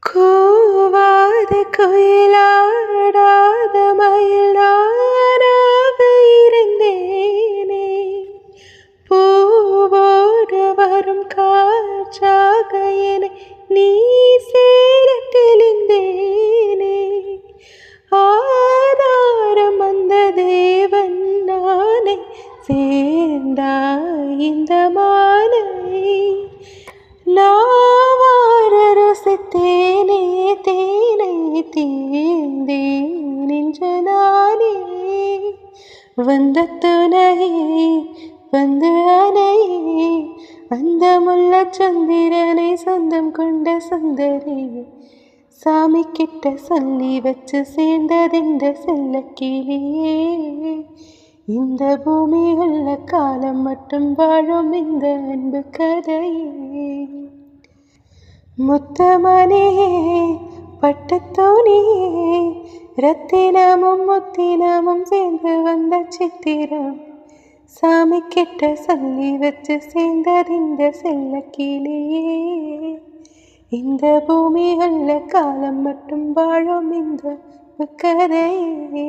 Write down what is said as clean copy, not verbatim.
கூவாத குயிலாடாத மயில் நானாக இருந்தேனே, பூவோடு வரும் காற்றாக என்னை நீ சேர தெளிந்தேனே. ஆதாரம் அந்த தேவன் நானே, சேர்ந்தாய் இந்த மாலை. நாவார ரசித்தேனே தேனை தீர்ந்தேன் நின்ற நானே. வந்த துணையே வந்து அணையே, அந்த முல்ல சந்திரனை சொந்தம் கொண்ட சுந்தரியே. சாமி கிட்ட சொல்லி வச்சு சேர்ந்ததெந்த செல்ல கிளியே. இந்த பூமி உள்ள காலம் மட்டும் வாழும் இந்த அன்பு கதையே. முத்தமணியே பட்டுத்தோணியே, ரத்தினமும் முத்தினமும் சேர்ந்து வந்த சித்திரம். சாமி கிட்ட சொல்லி வச்சு சேர்ந்தறிந்த செல்ல கிளியே. இந்த பூமி உள்ள காலம் மட்டும் வாழும் இந்த கதையே.